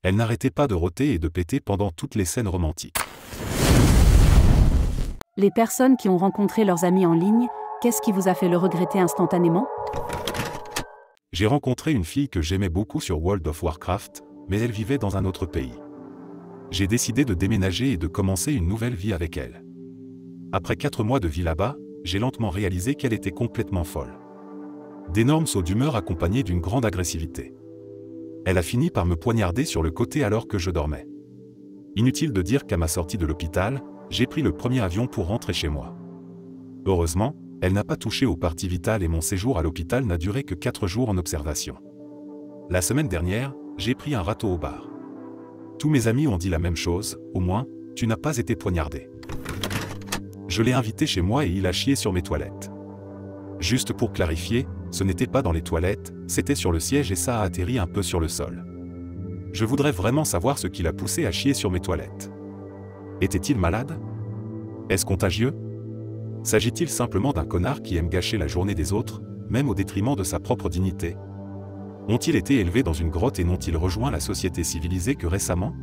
Elle n'arrêtait pas de rôter et de péter pendant toutes les scènes romantiques. Les personnes qui ont rencontré leurs amis en ligne, qu'est-ce qui vous a fait le regretter instantanément? J'ai rencontré une fille que j'aimais beaucoup sur World of Warcraft, mais elle vivait dans un autre pays. J'ai décidé de déménager et de commencer une nouvelle vie avec elle. Après 4 mois de vie là-bas, j'ai lentement réalisé qu'elle était complètement folle. D'énormes sauts d'humeur accompagnés d'une grande agressivité. Elle a fini par me poignarder sur le côté alors que je dormais. Inutile de dire qu'à ma sortie de l'hôpital, j'ai pris le premier avion pour rentrer chez moi. Heureusement, elle n'a pas touché aux parties vitales et mon séjour à l'hôpital n'a duré que 4 jours en observation. La semaine dernière, j'ai pris un râteau au bar. Tous mes amis ont dit la même chose, au moins, tu n'as pas été poignardé. Je l'ai invité chez moi et il a chié sur mes toilettes. Juste pour clarifier, ce n'était pas dans les toilettes, c'était sur le siège et ça a atterri un peu sur le sol. Je voudrais vraiment savoir ce qui l'a poussé à chier sur mes toilettes. Était-il malade? Est-ce contagieux? S'agit-il simplement d'un connard qui aime gâcher la journée des autres, même au détriment de sa propre dignité? Ont-ils été élevés dans une grotte et n'ont-ils rejoint la société civilisée que récemment?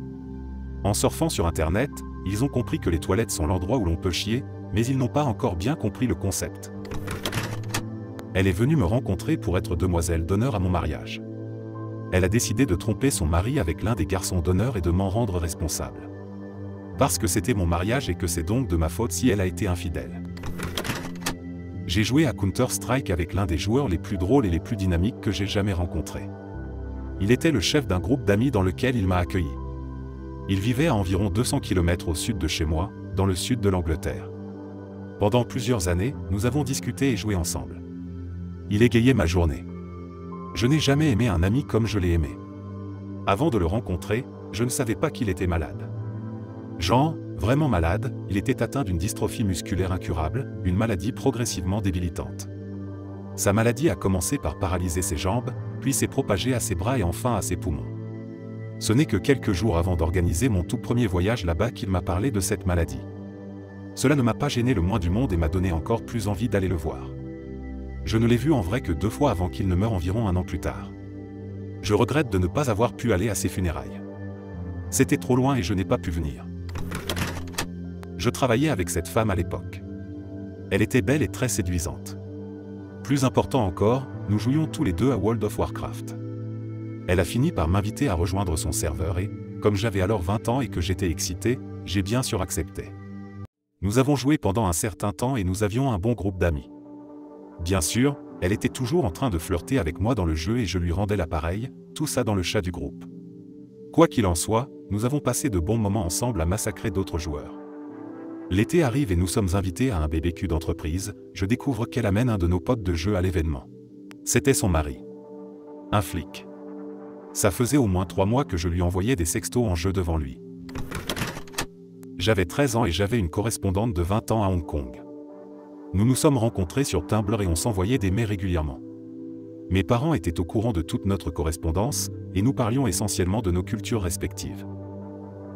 En surfant sur Internet, ils ont compris que les toilettes sont l'endroit où l'on peut chier, mais ils n'ont pas encore bien compris le concept. Elle est venue me rencontrer pour être demoiselle d'honneur à mon mariage. Elle a décidé de tromper son mari avec l'un des garçons d'honneur et de m'en rendre responsable. Parce que c'était mon mariage et que c'est donc de ma faute si elle a été infidèle. J'ai joué à Counter-Strike avec l'un des joueurs les plus drôles et les plus dynamiques que j'ai jamais rencontrés. Il était le chef d'un groupe d'amis dans lequel il m'a accueilli. Il vivait à environ 200 km au sud de chez moi, dans le sud de l'Angleterre. Pendant plusieurs années, nous avons discuté et joué ensemble. Il égayait ma journée. Je n'ai jamais aimé un ami comme je l'ai aimé. Avant de le rencontrer, je ne savais pas qu'il était malade. Genre, vraiment malade, il était atteint d'une dystrophie musculaire incurable, une maladie progressivement débilitante. Sa maladie a commencé par paralyser ses jambes, puis s'est propagée à ses bras et enfin à ses poumons. Ce n'est que quelques jours avant d'organiser mon tout premier voyage là-bas qu'il m'a parlé de cette maladie. Cela ne m'a pas gêné le moins du monde et m'a donné encore plus envie d'aller le voir. Je ne l'ai vu en vrai que 2 fois avant qu'il ne meure environ 1 an plus tard. Je regrette de ne pas avoir pu aller à ses funérailles. C'était trop loin et je n'ai pas pu venir. Je travaillais avec cette femme à l'époque. Elle était belle et très séduisante. Plus important encore, nous jouions tous les deux à World of Warcraft. Elle a fini par m'inviter à rejoindre son serveur et, comme j'avais alors 20 ans et que j'étais excité, j'ai bien sûr accepté. Nous avons joué pendant un certain temps et nous avions un bon groupe d'amis. Bien sûr, elle était toujours en train de flirter avec moi dans le jeu et je lui rendais l'appareil, tout ça dans le chat du groupe. Quoi qu'il en soit, nous avons passé de bons moments ensemble à massacrer d'autres joueurs. L'été arrive et nous sommes invités à un BBQ d'entreprise, je découvre qu'elle amène un de nos potes de jeu à l'événement. C'était son mari. Un flic. Ça faisait au moins 3 mois que je lui envoyais des sextos en jeu devant lui. J'avais 13 ans et j'avais une correspondante de 20 ans à Hong Kong. Nous nous sommes rencontrés sur Tumblr et on s'envoyait des mails régulièrement. Mes parents étaient au courant de toute notre correspondance, et nous parlions essentiellement de nos cultures respectives.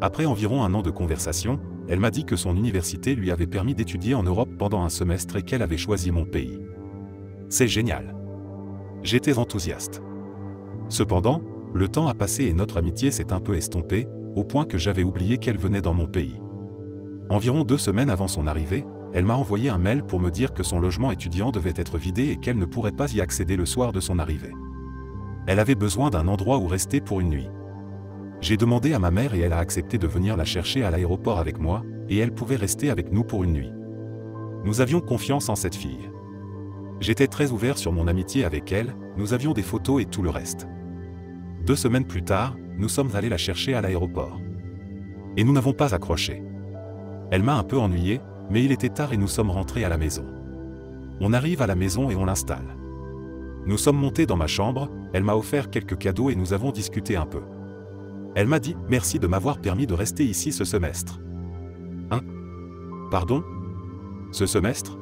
Après environ 1 an de conversation, elle m'a dit que son université lui avait permis d'étudier en Europe pendant un semestre et qu'elle avait choisi mon pays. C'est génial. J'étais enthousiaste. Cependant, le temps a passé et notre amitié s'est un peu estompée, au point que j'avais oublié qu'elle venait dans mon pays. Environ 2 semaines avant son arrivée, elle m'a envoyé un mail pour me dire que son logement étudiant devait être vidé et qu'elle ne pourrait pas y accéder le soir de son arrivée. Elle avait besoin d'un endroit où rester pour une nuit. J'ai demandé à ma mère et elle a accepté de venir la chercher à l'aéroport avec moi, et elle pouvait rester avec nous pour une nuit. Nous avions confiance en cette fille. J'étais très ouvert sur mon amitié avec elle, nous avions des photos et tout le reste. 2 semaines plus tard, nous sommes allés la chercher à l'aéroport. Et nous n'avons pas accroché. Elle m'a un peu ennuyé, mais il était tard et nous sommes rentrés à la maison. On arrive à la maison et on l'installe. Nous sommes montés dans ma chambre, elle m'a offert quelques cadeaux et nous avons discuté un peu. Elle m'a dit « Merci de m'avoir permis de rester ici ce semestre. » Hein? Pardon? Ce semestre?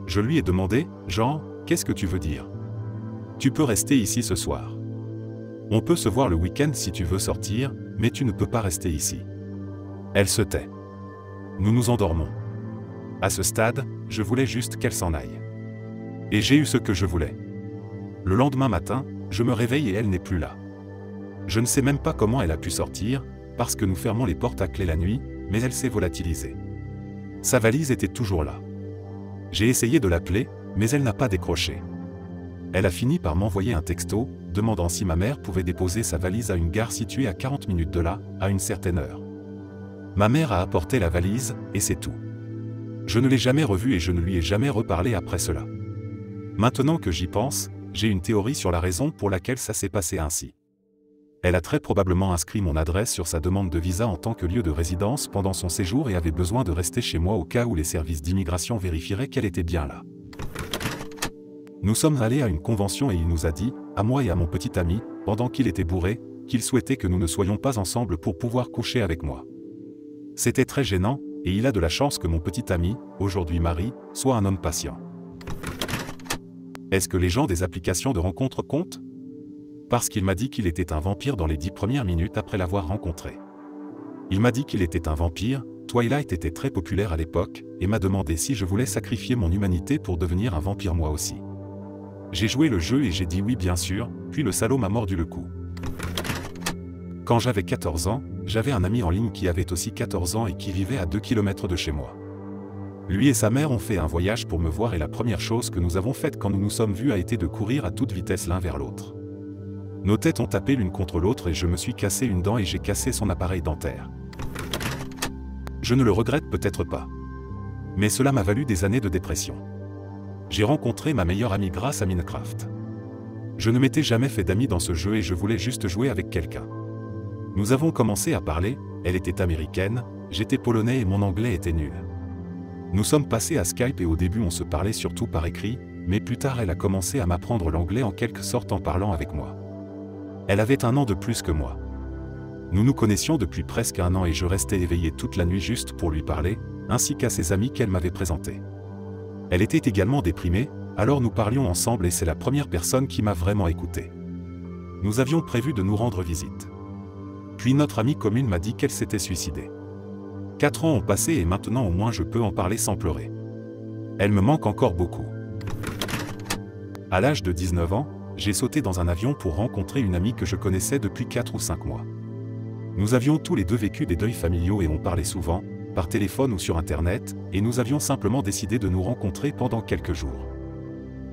Je lui ai demandé « Genre, qu'est-ce que tu veux dire? Tu peux rester ici ce soir. On peut se voir le week-end si tu veux sortir, mais tu ne peux pas rester ici. » Elle se tait. Nous nous endormons. À ce stade, je voulais juste qu'elle s'en aille. Et j'ai eu ce que je voulais. Le lendemain matin, je me réveille et elle n'est plus là. Je ne sais même pas comment elle a pu sortir, parce que nous fermons les portes à clé la nuit, mais elle s'est volatilisée. Sa valise était toujours là. J'ai essayé de l'appeler, mais elle n'a pas décroché. Elle a fini par m'envoyer un texto, demandant si ma mère pouvait déposer sa valise à une gare située à 40 minutes de là, à une certaine heure. Ma mère a apporté la valise, et c'est tout. Je ne l'ai jamais revue et je ne lui ai jamais reparlé après cela. Maintenant que j'y pense, j'ai une théorie sur la raison pour laquelle ça s'est passé ainsi. Elle a très probablement inscrit mon adresse sur sa demande de visa en tant que lieu de résidence pendant son séjour et avait besoin de rester chez moi au cas où les services d'immigration vérifieraient qu'elle était bien là. Nous sommes allés à une convention et il nous a dit, à moi et à mon petit ami, pendant qu'il était bourré, qu'il souhaitait que nous ne soyons pas ensemble pour pouvoir coucher avec moi. C'était très gênant, et il a de la chance que mon petit ami, aujourd'hui mari, soit un homme patient. Est-ce que les gens des applications de rencontres comptent? Parce qu'il m'a dit qu'il était un vampire dans les 10 premières minutes après l'avoir rencontré. Il m'a dit qu'il était un vampire, Twilight était très populaire à l'époque, et m'a demandé si je voulais sacrifier mon humanité pour devenir un vampire moi aussi. J'ai joué le jeu et j'ai dit oui bien sûr, puis le salaud m'a mordu le cou. Quand j'avais 14 ans, j'avais un ami en ligne qui avait aussi 14 ans et qui vivait à 2 km de chez moi. Lui et sa mère ont fait un voyage pour me voir et la première chose que nous avons faite quand nous nous sommes vus a été de courir à toute vitesse l'un vers l'autre. Nos têtes ont tapé l'une contre l'autre et je me suis cassé une dent et j'ai cassé son appareil dentaire. Je ne le regrette peut-être pas. Mais cela m'a valu des années de dépression. J'ai rencontré ma meilleure amie grâce à Minecraft. Je ne m'étais jamais fait d'amis dans ce jeu et je voulais juste jouer avec quelqu'un. Nous avons commencé à parler, elle était américaine, j'étais polonais et mon anglais était nul. Nous sommes passés à Skype et au début on se parlait surtout par écrit, mais plus tard elle a commencé à m'apprendre l'anglais en quelque sorte en parlant avec moi. Elle avait 1 an de plus que moi. Nous nous connaissions depuis presque 1 an et je restais éveillé toute la nuit juste pour lui parler, ainsi qu'à ses amis qu'elle m'avait présentés. Elle était également déprimée, alors nous parlions ensemble et c'est la première personne qui m'a vraiment écouté. Nous avions prévu de nous rendre visite. Puis notre amie commune m'a dit qu'elle s'était suicidée. 4 ans ont passé et maintenant au moins je peux en parler sans pleurer. Elle me manque encore beaucoup. À l'âge de 19 ans, j'ai sauté dans un avion pour rencontrer une amie que je connaissais depuis 4 ou 5 mois. Nous avions tous les deux vécu des deuils familiaux et on parlait souvent, par téléphone ou sur internet, et nous avions simplement décidé de nous rencontrer pendant quelques jours.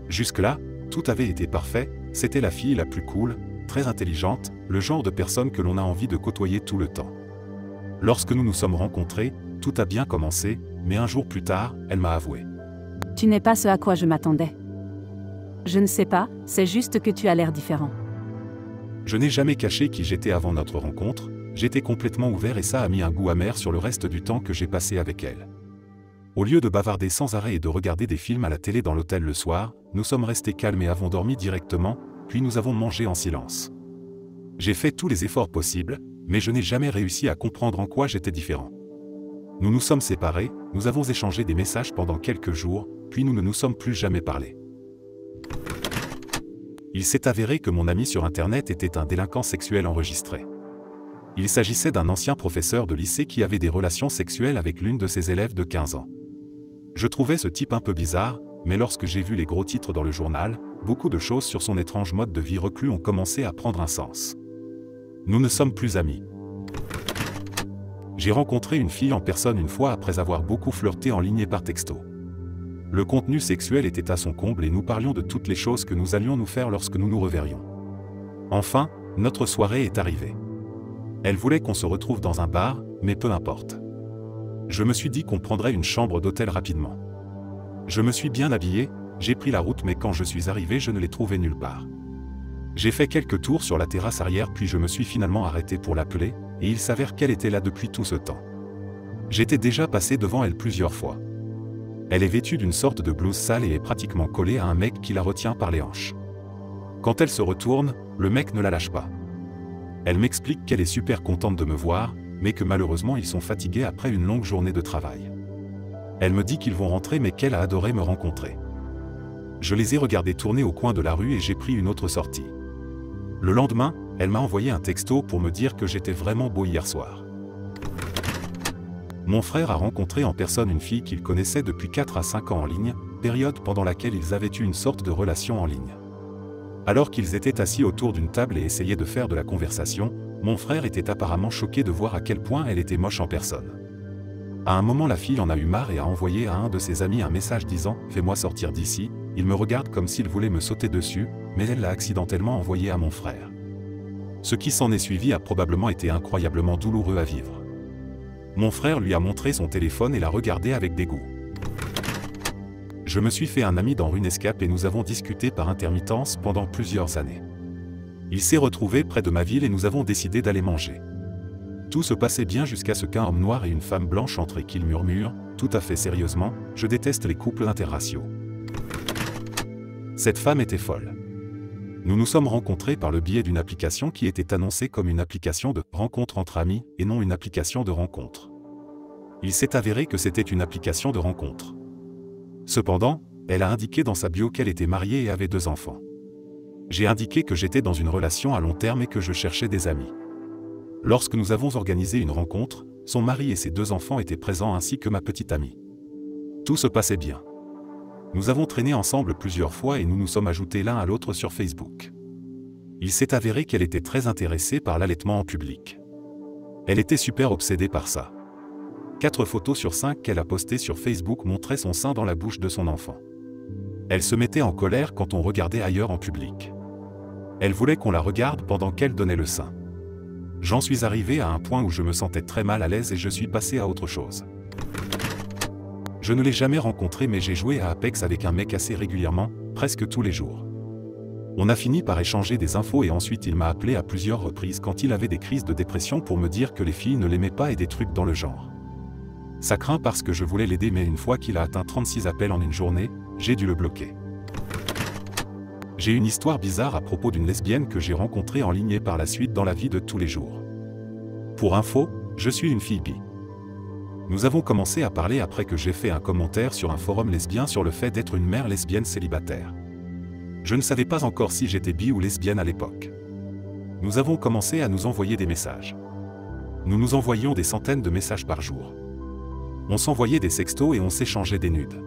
Jusque-là, tout avait été parfait, c'était la fille la plus cool, très intelligente, le genre de personne que l'on a envie de côtoyer tout le temps. Lorsque nous nous sommes rencontrés, tout a bien commencé, mais un jour plus tard, elle m'a avoué. Tu n'es pas ce à quoi je m'attendais. Je ne sais pas, c'est juste que tu as l'air différent. Je n'ai jamais caché qui j'étais avant notre rencontre, j'étais complètement ouvert et ça a mis un goût amer sur le reste du temps que j'ai passé avec elle. Au lieu de bavarder sans arrêt et de regarder des films à la télé dans l'hôtel le soir, nous sommes restés calmes et avons dormi directement, puis nous avons mangé en silence. J'ai fait tous les efforts possibles, mais je n'ai jamais réussi à comprendre en quoi j'étais différent. Nous nous sommes séparés, nous avons échangé des messages pendant quelques jours, puis nous ne nous sommes plus jamais parlé. Il s'est avéré que mon ami sur Internet était un délinquant sexuel enregistré. Il s'agissait d'un ancien professeur de lycée qui avait des relations sexuelles avec l'une de ses élèves de 15 ans. Je trouvais ce type un peu bizarre, mais lorsque j'ai vu les gros titres dans le journal, beaucoup de choses sur son étrange mode de vie reclus ont commencé à prendre un sens. Nous ne sommes plus amis. J'ai rencontré une fille en personne une fois après avoir beaucoup flirté en ligne et par texto. Le contenu sexuel était à son comble et nous parlions de toutes les choses que nous allions nous faire lorsque nous nous reverrions. Enfin, notre soirée est arrivée. Elle voulait qu'on se retrouve dans un bar, mais peu importe. Je me suis dit qu'on prendrait une chambre d'hôtel rapidement. Je me suis bien habillé, j'ai pris la route mais quand je suis arrivé je ne l'ai trouvée nulle part. J'ai fait quelques tours sur la terrasse arrière puis je me suis finalement arrêté pour l'appeler, et il s'avère qu'elle était là depuis tout ce temps. J'étais déjà passé devant elle plusieurs fois. Elle est vêtue d'une sorte de blouse sale et est pratiquement collée à un mec qui la retient par les hanches. Quand elle se retourne, le mec ne la lâche pas. Elle m'explique qu'elle est super contente de me voir, mais que malheureusement ils sont fatigués après une longue journée de travail. Elle me dit qu'ils vont rentrer mais qu'elle a adoré me rencontrer. Je les ai regardés tourner au coin de la rue et j'ai pris une autre sortie. Le lendemain, elle m'a envoyé un texto pour me dire que j'étais vraiment beau hier soir. Mon frère a rencontré en personne une fille qu'il connaissait depuis 4 à 5 ans en ligne, période pendant laquelle ils avaient eu une sorte de relation en ligne. Alors qu'ils étaient assis autour d'une table et essayaient de faire de la conversation, mon frère était apparemment choqué de voir à quel point elle était moche en personne. À un moment, la fille en a eu marre et a envoyé à un de ses amis un message disant « Fais-moi sortir d'ici », il me regarde comme s'il voulait me sauter dessus, mais elle l'a accidentellement envoyé à mon frère. Ce qui s'en est suivi a probablement été incroyablement douloureux à vivre. Mon frère lui a montré son téléphone et l'a regardé avec dégoût. Je me suis fait un ami dans RuneScape et nous avons discuté par intermittence pendant plusieurs années. Il s'est retrouvé près de ma ville et nous avons décidé d'aller manger. Tout se passait bien jusqu'à ce qu'un homme noir et une femme blanche entrent et qu'ils murmurent, tout à fait sérieusement, je déteste les couples interraciaux. Cette femme était folle. Nous nous sommes rencontrés par le biais d'une application qui était annoncée comme une application de rencontre entre amis et non une application de rencontre. Il s'est avéré que c'était une application de rencontre. Cependant, elle a indiqué dans sa bio qu'elle était mariée et avait 2 enfants. J'ai indiqué que j'étais dans une relation à long terme et que je cherchais des amis. Lorsque nous avons organisé une rencontre, son mari et ses 2 enfants étaient présents ainsi que ma petite amie. Tout se passait bien. Nous avons traîné ensemble plusieurs fois et nous nous sommes ajoutés l'un à l'autre sur Facebook. Il s'est avéré qu'elle était très intéressée par l'allaitement en public. Elle était super obsédée par ça. 4 photos sur 5 qu'elle a postées sur Facebook montraient son sein dans la bouche de son enfant. Elle se mettait en colère quand on regardait ailleurs en public. Elle voulait qu'on la regarde pendant qu'elle donnait le sein. J'en suis arrivé à un point où je me sentais très mal à l'aise et je suis passé à autre chose. Je ne l'ai jamais rencontré mais j'ai joué à Apex avec un mec assez régulièrement, presque tous les jours. On a fini par échanger des infos et ensuite il m'a appelé à plusieurs reprises quand il avait des crises de dépression pour me dire que les filles ne l'aimaient pas et des trucs dans le genre. Ça craint parce que je voulais l'aider mais une fois qu'il a atteint 36 appels en une journée, j'ai dû le bloquer. J'ai une histoire bizarre à propos d'une lesbienne que j'ai rencontrée en ligne et par la suite dans la vie de tous les jours. Pour info, je suis une fille bi. Nous avons commencé à parler après que j'ai fait un commentaire sur un forum lesbien sur le fait d'être une mère lesbienne célibataire. Je ne savais pas encore si j'étais bi ou lesbienne à l'époque. Nous avons commencé à nous envoyer des messages. Nous nous envoyions des centaines de messages par jour. On s'envoyait des sextos et on s'échangeait des nudes.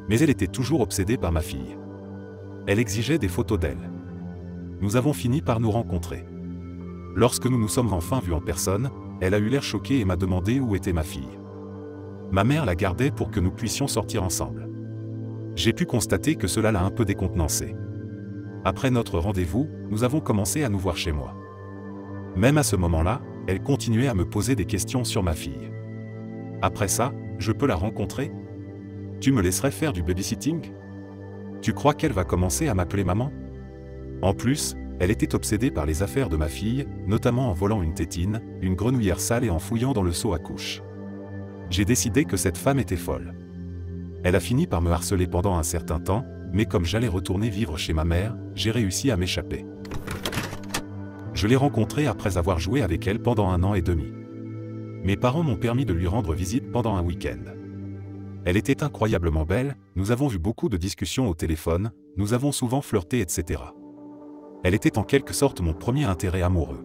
Mais elle était toujours obsédée par ma fille. Elle exigeait des photos d'elle. Nous avons fini par nous rencontrer. Lorsque nous nous sommes enfin vus en personne, elle a eu l'air choquée et m'a demandé où était ma fille. Ma mère la gardait pour que nous puissions sortir ensemble. J'ai pu constater que cela l'a un peu décontenancée. Après notre rendez-vous, nous avons commencé à nous voir chez moi. Même à ce moment-là, elle continuait à me poser des questions sur ma fille. Après ça, je peux la rencontrer? Tu me laisserais faire du babysitting? Tu crois qu'elle va commencer à m'appeler maman? En plus, elle était obsédée par les affaires de ma fille, notamment en volant une tétine, une grenouillère sale et en fouillant dans le seau à couche. J'ai décidé que cette femme était folle. Elle a fini par me harceler pendant un certain temps, mais comme j'allais retourner vivre chez ma mère, j'ai réussi à m'échapper. Je l'ai rencontrée après avoir joué avec elle pendant 1 an et demi. Mes parents m'ont permis de lui rendre visite pendant un week-end. Elle était incroyablement belle, nous avons eu beaucoup de discussions au téléphone, nous avons souvent flirté etc. Elle était en quelque sorte mon premier intérêt amoureux.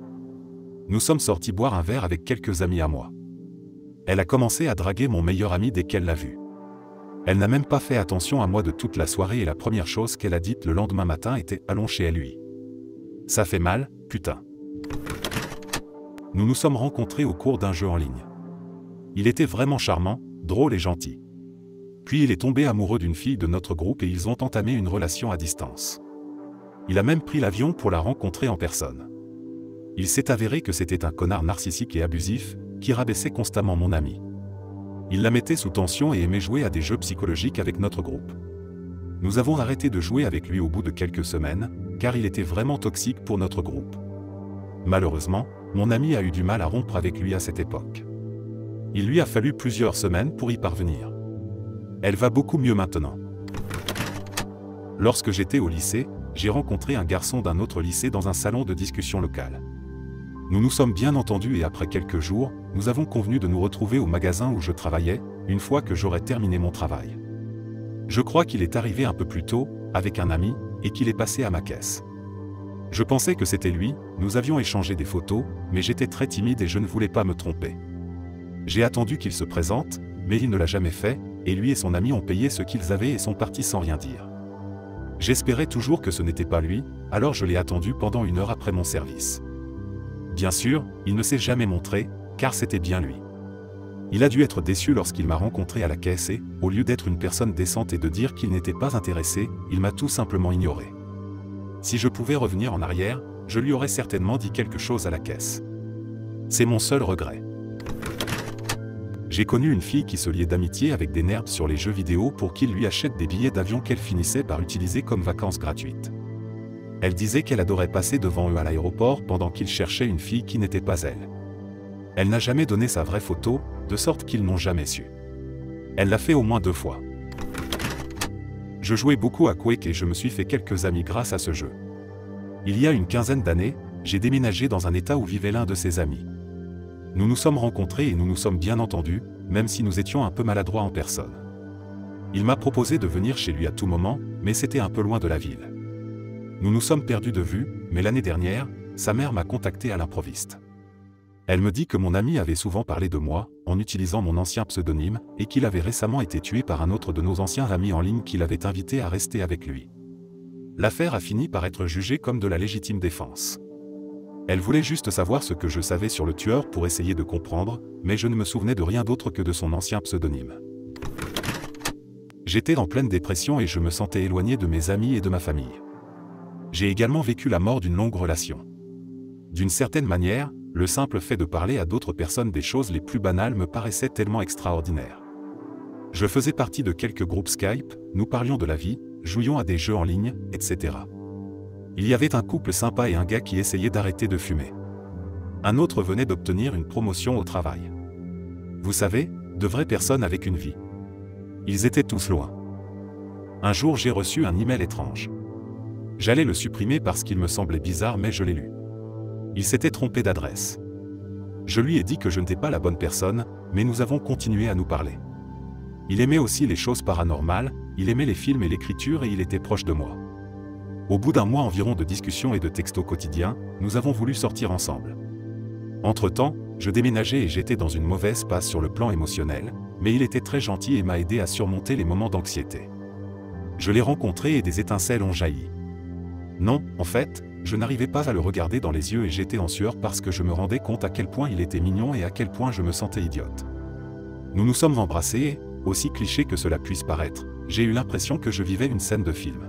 Nous sommes sortis boire un verre avec quelques amis à moi. Elle a commencé à draguer mon meilleur ami dès qu'elle l'a vu. Elle n'a même pas fait attention à moi de toute la soirée et la première chose qu'elle a dite le lendemain matin était « Allons chez lui. Ça fait mal, putain ». Nous nous sommes rencontrés au cours d'un jeu en ligne. Il était vraiment charmant, drôle et gentil. Puis il est tombé amoureux d'une fille de notre groupe et ils ont entamé une relation à distance. Il a même pris l'avion pour la rencontrer en personne. Il s'est avéré que c'était un connard narcissique et abusif, qui rabaissait constamment mon ami. Il la mettait sous tension et aimait jouer à des jeux psychologiques avec notre groupe. Nous avons arrêté de jouer avec lui au bout de quelques semaines, car il était vraiment toxique pour notre groupe. Malheureusement, mon ami a eu du mal à rompre avec lui à cette époque. Il lui a fallu plusieurs semaines pour y parvenir. Elle va beaucoup mieux maintenant. Lorsque j'étais au lycée, j'ai rencontré un garçon d'un autre lycée dans un salon de discussion local. Nous nous sommes bien entendus et après quelques jours, nous avons convenu de nous retrouver au magasin où je travaillais, une fois que j'aurais terminé mon travail. Je crois qu'il est arrivé un peu plus tôt, avec un ami, et qu'il est passé à ma caisse. Je pensais que c'était lui, nous avions échangé des photos, mais j'étais très timide et je ne voulais pas me tromper. J'ai attendu qu'il se présente, mais il ne l'a jamais fait, et lui et son ami ont payé ce qu'ils avaient et sont partis sans rien dire. J'espérais toujours que ce n'était pas lui, alors je l'ai attendu pendant 1 heure après mon service. Bien sûr, il ne s'est jamais montré, car c'était bien lui. Il a dû être déçu lorsqu'il m'a rencontré à la caisse et, au lieu d'être une personne décente et de dire qu'il n'était pas intéressé, il m'a tout simplement ignoré. Si je pouvais revenir en arrière, je lui aurais certainement dit quelque chose à la caisse. C'est mon seul regret. J'ai connu une fille qui se liait d'amitié avec des nerds sur les jeux vidéo pour qu'ils lui achètent des billets d'avion qu'elle finissait par utiliser comme vacances gratuites. Elle disait qu'elle adorait passer devant eux à l'aéroport pendant qu'ils cherchaient une fille qui n'était pas elle. Elle n'a jamais donné sa vraie photo, de sorte qu'ils n'ont jamais su. Elle l'a fait au moins 2 fois. Je jouais beaucoup à Quake et je me suis fait quelques amis grâce à ce jeu. Il y a une quinzaine d'années, j'ai déménagé dans un état où vivait l'un de ses amis. Nous nous sommes rencontrés et nous nous sommes bien entendus, même si nous étions un peu maladroits en personne. Il m'a proposé de venir chez lui à tout moment, mais c'était un peu loin de la ville. Nous nous sommes perdus de vue, mais l'année dernière, sa mère m'a contacté à l'improviste. Elle me dit que mon ami avait souvent parlé de moi, en utilisant mon ancien pseudonyme, et qu'il avait récemment été tué par un autre de nos anciens amis en ligne qui l'avait invité à rester avec lui. L'affaire a fini par être jugée comme de la légitime défense. Elle voulait juste savoir ce que je savais sur le tueur pour essayer de comprendre, mais je ne me souvenais de rien d'autre que de son ancien pseudonyme. J'étais en pleine dépression et je me sentais éloigné de mes amis et de ma famille. J'ai également vécu la mort d'une longue relation. D'une certaine manière, le simple fait de parler à d'autres personnes des choses les plus banales me paraissait tellement extraordinaire. Je faisais partie de quelques groupes Skype, nous parlions de la vie, jouions à des jeux en ligne, etc. Il y avait un couple sympa et un gars qui essayait d'arrêter de fumer. Un autre venait d'obtenir une promotion au travail. Vous savez, de vraies personnes avec une vie. Ils étaient tous loin. Un jour j'ai reçu un email étrange. J'allais le supprimer parce qu'il me semblait bizarre mais je l'ai lu. Il s'était trompé d'adresse. Je lui ai dit que je n'étais pas la bonne personne, mais nous avons continué à nous parler. Il aimait aussi les choses paranormales, il aimait les films et l'écriture et il était proche de moi. Au bout d'un mois environ de discussions et de textos quotidiens, nous avons voulu sortir ensemble. Entre-temps, je déménageais et j'étais dans une mauvaise passe sur le plan émotionnel, mais il était très gentil et m'a aidé à surmonter les moments d'anxiété. Je l'ai rencontré et des étincelles ont jailli. Non, en fait, je n'arrivais pas à le regarder dans les yeux et j'étais en sueur parce que je me rendais compte à quel point il était mignon et à quel point je me sentais idiote. Nous nous sommes embrassés et, aussi cliché que cela puisse paraître, j'ai eu l'impression que je vivais une scène de film.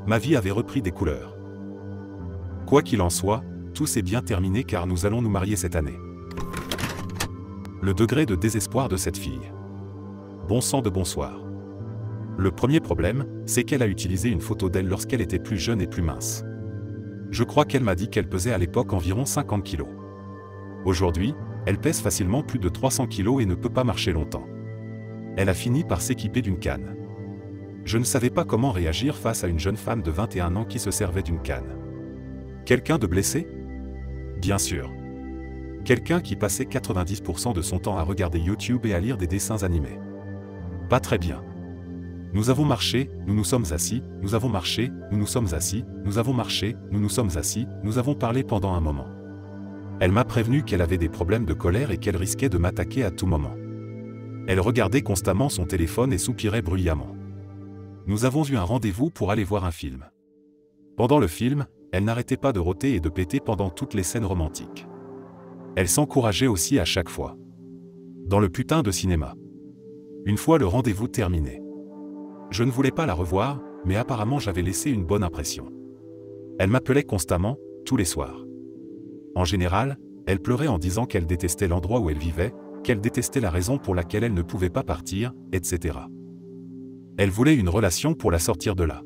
Ma vie avait repris des couleurs. Quoi qu'il en soit, tout s'est bien terminé car nous allons nous marier cette année. Le degré de désespoir de cette fille. Bon sang de bonsoir. Le premier problème, c'est qu'elle a utilisé une photo d'elle lorsqu'elle était plus jeune et plus mince. Je crois qu'elle m'a dit qu'elle pesait à l'époque environ 50 kg. Aujourd'hui, elle pèse facilement plus de 300 kg et ne peut pas marcher longtemps. Elle a fini par s'équiper d'une canne. Je ne savais pas comment réagir face à une jeune femme de 21 ans qui se servait d'une canne. Quelqu'un de blessé? Bien sûr. Quelqu'un qui passait 90% de son temps à regarder YouTube et à lire des dessins animés. Pas très bien. Nous avons marché, nous nous sommes assis, nous avons marché, nous nous sommes assis, nous avons marché, nous nous sommes assis, nous avons parlé pendant un moment. Elle m'a prévenu qu'elle avait des problèmes de colère et qu'elle risquait de m'attaquer à tout moment. Elle regardait constamment son téléphone et soupirait bruyamment. Nous avons eu un rendez-vous pour aller voir un film. Pendant le film, elle n'arrêtait pas de rôter et de péter pendant toutes les scènes romantiques. Elle s'encourageait aussi à chaque fois. Dans le putain de cinéma. Une fois le rendez-vous terminé. Je ne voulais pas la revoir, mais apparemment j'avais laissé une bonne impression. Elle m'appelait constamment, tous les soirs. En général, elle pleurait en disant qu'elle détestait l'endroit où elle vivait, qu'elle détestait la raison pour laquelle elle ne pouvait pas partir, etc. Elle voulait une relation pour la sortir de là.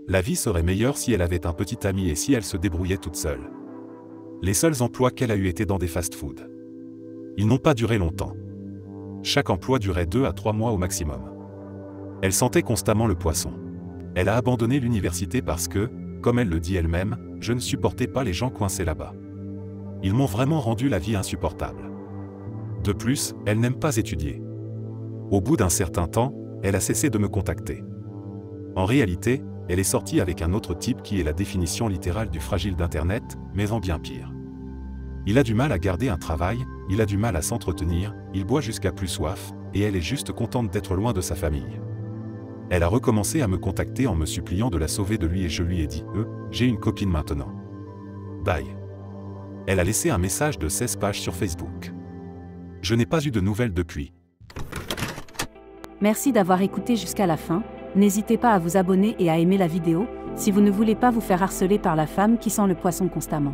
La vie serait meilleure si elle avait un petit ami et si elle se débrouillait toute seule. Les seuls emplois qu'elle a eus étaient dans des fast-foods. Ils n'ont pas duré longtemps. Chaque emploi durait 2 à 3 mois au maximum. Elle sentait constamment le poisson. Elle a abandonné l'université parce que, comme elle le dit elle-même, je ne supportais pas les gens coincés là-bas. Ils m'ont vraiment rendu la vie insupportable. De plus, elle n'aime pas étudier. Au bout d'un certain temps, elle a cessé de me contacter. En réalité, elle est sortie avec un autre type qui est la définition littérale du fragile d'Internet, mais en bien pire. Il a du mal à garder un travail, il a du mal à s'entretenir, il boit jusqu'à plus soif, et elle est juste contente d'être loin de sa famille. Elle a recommencé à me contacter en me suppliant de la sauver de lui et je lui ai dit « j'ai une copine maintenant. Bye ». Elle a laissé un message de 16 pages sur Facebook. Je n'ai pas eu de nouvelles depuis. Merci d'avoir écouté jusqu'à la fin. N'hésitez pas à vous abonner et à aimer la vidéo, si vous ne voulez pas vous faire harceler par la femme qui sent le poisson constamment.